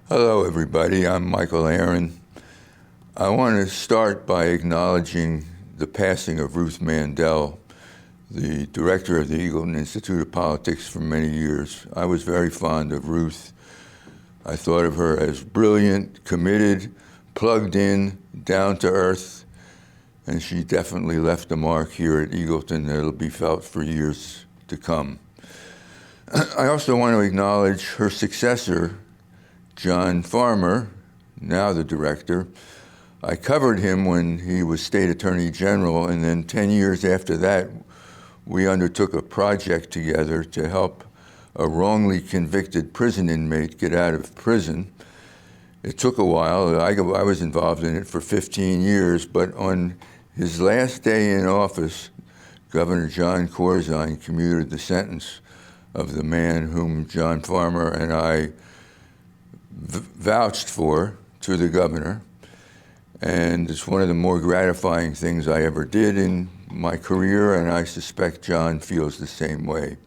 Hello, everybody. I'm Michael Aron. I want to start by acknowledging the passing of Ruth Mandel, the director of the Eagleton Institute of Politics for many years. I was very fond of Ruth. I thought of her as brilliant, committed, plugged in, down to earth, and she definitely left a mark here at Eagleton that'll be felt for years to come. I also want to acknowledge her successor, John Farmer, now the director. I covered him when he was State Attorney General, and then 10 years after that, we undertook a project together to help a wrongly convicted prison inmate get out of prison. It took a while. I was involved in it for 15 years, but on his last day in office, Governor John Corzine commuted the sentence of the man whom John Farmer and I vouched for to the governor, and it's one of the more gratifying things I ever did in my career, and I suspect John feels the same way.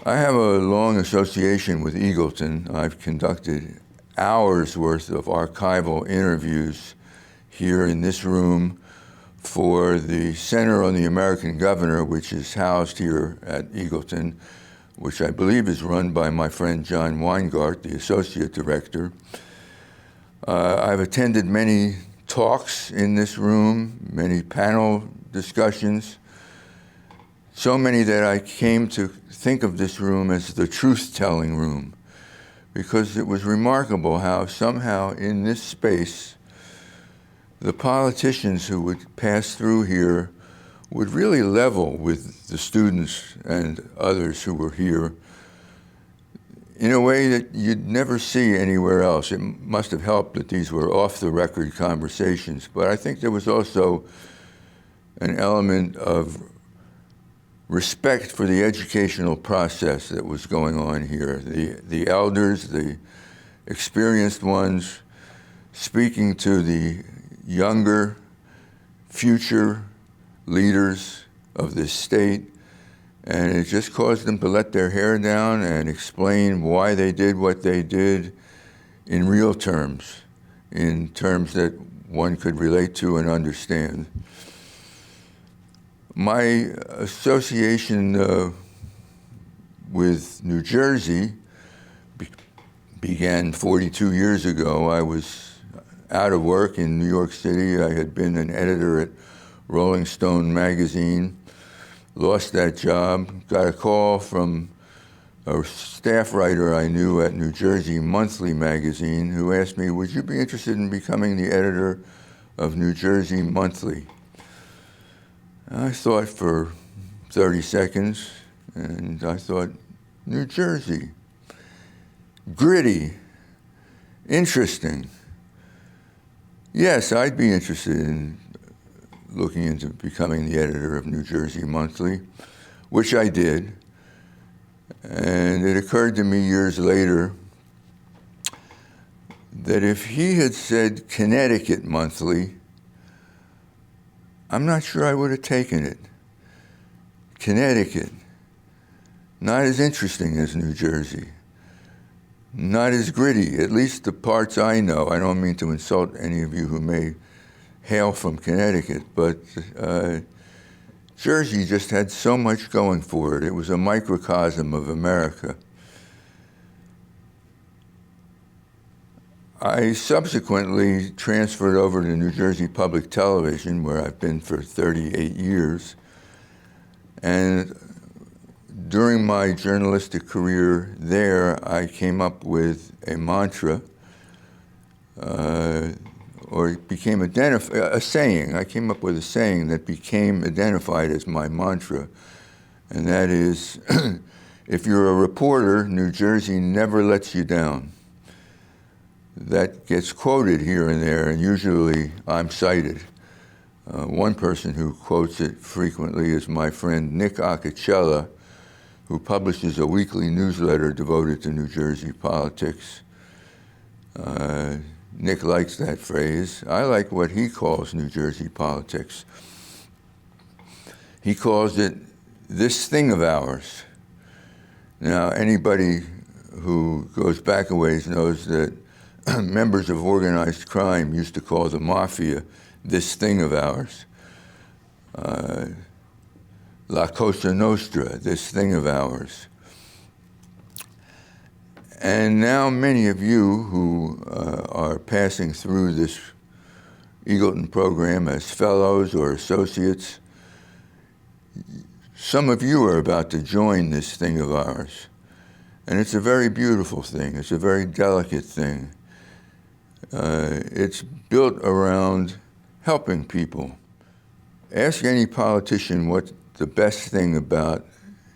I have a long association with Eagleton. I've conducted hours worth of archival interviews here in this room for the Center on the American Governor, which is housed here at Eagleton, which I believe is run by my friend John Weingart, the associate director. I've attended many talks in this room, many panel discussions, so many that I came to think of this room as the truth-telling room, because it was remarkable how somehow in this space, the politicians who would pass through here would really level with the students and others who were here in a way that you'd never see anywhere else. It must have helped that these were off-the-record conversations, but I think there was also an element of respect for the educational process that was going on here. The elders, the experienced ones, speaking to the younger, future leaders of this state, and it just caused them to let their hair down and explain why they did what they did in real terms, in terms that one could relate to and understand. My association with New Jersey began 42 years ago. I was out of work in New York City. I had been an editor at Rolling Stone magazine, lost that job, got a call from a staff writer I knew at New Jersey Monthly magazine who asked me, would you be interested in becoming the editor of New Jersey Monthly? I thought for 30 seconds, and I thought, New Jersey, gritty, interesting. Yes, I'd be interested in looking into becoming the editor of New Jersey Monthly, which I did. And it occurred to me years later that if he had said Connecticut Monthly, I'm not sure I would have taken it. Connecticut, not as interesting as New Jersey, not as gritty, at least the parts I know. I don't mean to insult any of you who may hail from Connecticut, but Jersey just had so much going for it. It was a microcosm of America. I subsequently transferred over to New Jersey Public Television, where I've been for 38 years. And during my journalistic career there, I came up with a mantra, or it became a saying. I came up with a saying that became identified as my mantra, and that is, if you're a reporter, New Jersey never lets you down. That gets quoted here and there, and usually I'm cited. One person who quotes it frequently is my friend Nick Acicella, who publishes a weekly newsletter devoted to New Jersey politics. Nick likes that phrase. I like what he calls New Jersey politics. He calls it this thing of ours. Now, anybody who goes back a ways knows that members of organized crime used to call the mafia this thing of ours. La Cosa Nostra, this thing of ours. And now many of you who are passing through this Eagleton program as fellows or associates, some of you are about to join this thing of ours. And it's a very beautiful thing. It's a very delicate thing. It's built around helping people. Ask any politician what the best thing about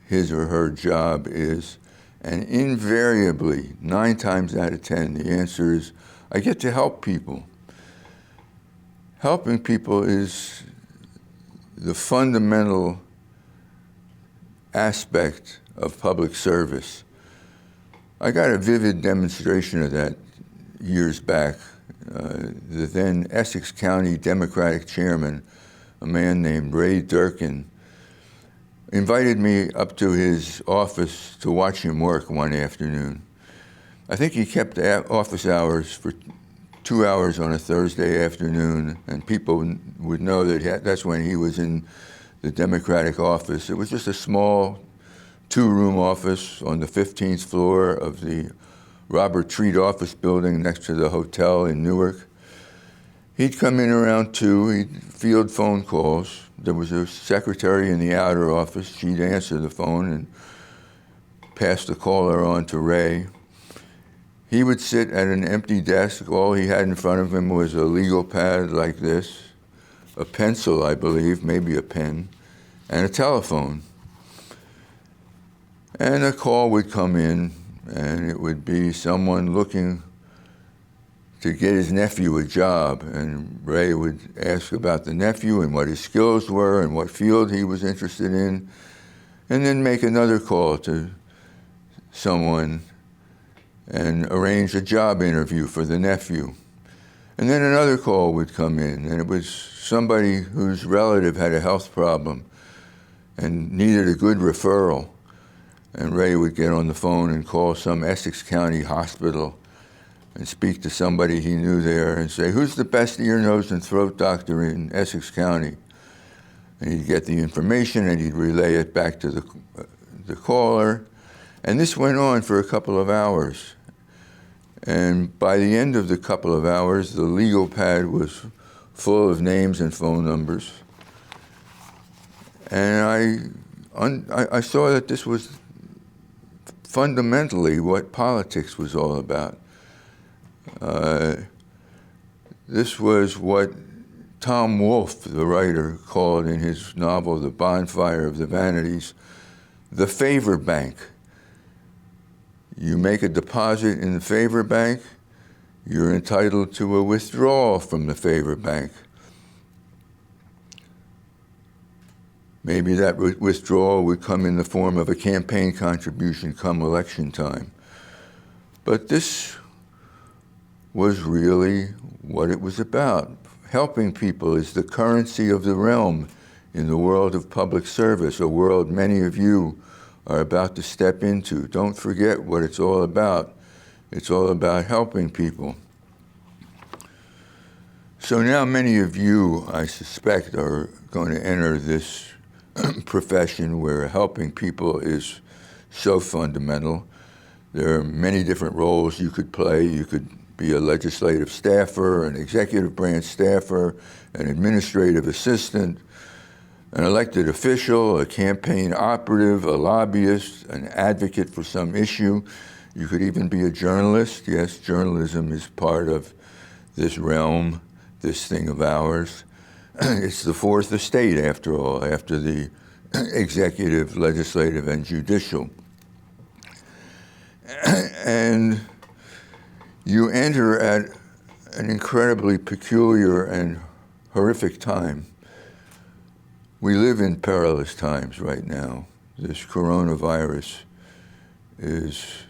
his or her job is, and invariably, 9 times out of 10, the answer is, I get to help people. Helping people is the fundamental aspect of public service. I got a vivid demonstration of that years back. The then Essex County Democratic chairman, a man named Ray Durkin, invited me up to his office to watch him work one afternoon. I think he kept office hours for 2 hours on a Thursday afternoon, and people would know that that's when he was in the Democratic office. It was just a small 2-room office on the 15th floor of the Robert Treat office building next to the hotel in Newark. He'd come in around 2, he'd field phone calls. There was a secretary in the outer office. She'd answer the phone and pass the caller on to Ray. He would sit at an empty desk. All he had in front of him was a legal pad like this, a pencil, I believe, maybe a pen, and a telephone. And a call would come in, and it would be someone looking to get his nephew a job, and Ray would ask about the nephew and what his skills were and what field he was interested in, and then make another call to someone and arrange a job interview for the nephew. And then another call would come in, and it was somebody whose relative had a health problem and needed a good referral. And Ray would get on the phone and call some Essex County hospital and speak to somebody he knew there and say, who's the best ear, nose, and throat doctor in Essex County? And he'd get the information and he'd relay it back to the caller. And this went on for a couple of hours. And by the end of the couple of hours, the legal pad was full of names and phone numbers. And I saw that this was fundamentally what politics was all about. This was what Tom Wolfe, the writer, called in his novel, The Bonfire of the Vanities, the favor bank. You make a deposit in the favor bank, you're entitled to a withdrawal from the favor bank. Maybe that withdrawal would come in the form of a campaign contribution come election time. But this was really what it was about. Helping people is the currency of the realm in the world of public service, a world many of you are about to step into. Don't forget what it's all about. It's all about helping people. So now many of you, I suspect, are going to enter this profession where helping people is so fundamental. There are many different roles you could play. You could be a legislative staffer, an executive branch staffer, an administrative assistant, an elected official, a campaign operative, a lobbyist, an advocate for some issue. You could even be a journalist. Yes, journalism is part of this realm, this thing of ours. It's the fourth estate, after all, after the executive, legislative, and judicial. And you enter at an incredibly peculiar and horrific time. We live in perilous times right now. This coronavirus it's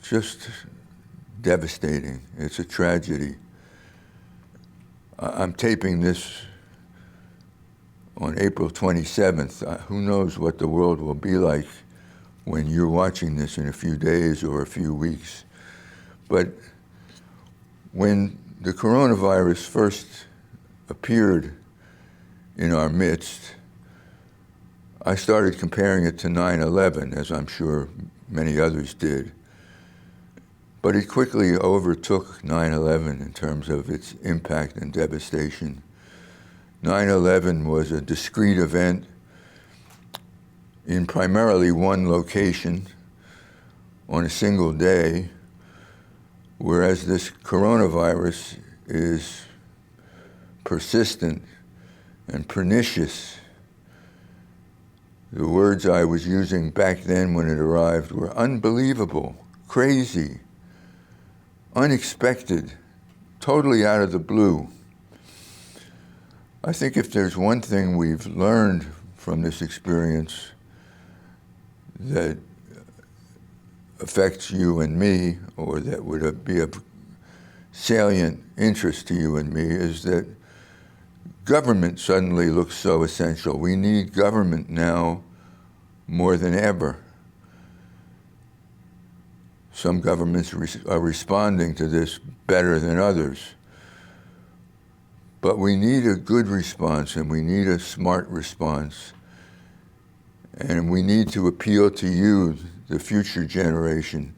just devastating. It's a tragedy. I'm taping this on April 27th. Who knows what the world will be like when you're watching this in a few days or a few weeks. But when the coronavirus first appeared in our midst, I started comparing it to 9/11, as I'm sure many others did. But it quickly overtook 9/11 in terms of its impact and devastation. 9/11 was a discrete event in primarily one location on a single day, whereas this coronavirus is persistent and pernicious. The words I was using back then when it arrived were unbelievable, crazy, unexpected, totally out of the blue. I think if there's one thing we've learned from this experience that affects you and me, or that would be of salient interest to you and me, is that government suddenly looks so essential. We need government now more than ever. Some governments are responding to this better than others. But we need a good response, and we need a smart response. And we need to appeal to you, the future generation,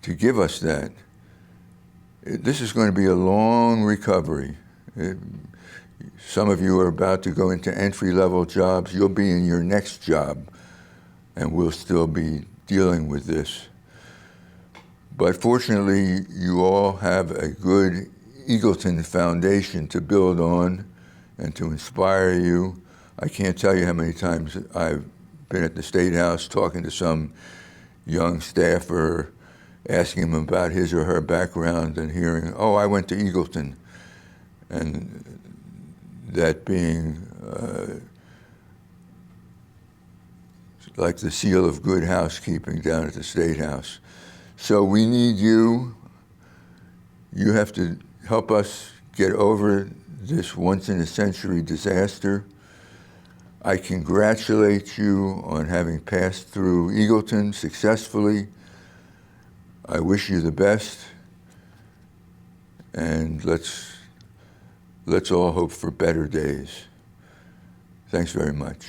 to give us that. This is going to be a long recovery. Some of you are about to go into entry-level jobs. You'll be in your next job, and we'll still be dealing with this. But fortunately, you all have a good Eagleton foundation to build on and to inspire you. I can't tell you how many times I've been at the State House talking to some young staffer, asking him about his or her background and hearing, oh, I went to Eagleton. And that being like the seal of good housekeeping down at the State House. So we need you. You have to help us get over this once-in-a-century disaster. I congratulate you on having passed through Eagleton successfully. I wish you the best, and let's all hope for better days. Thanks very much.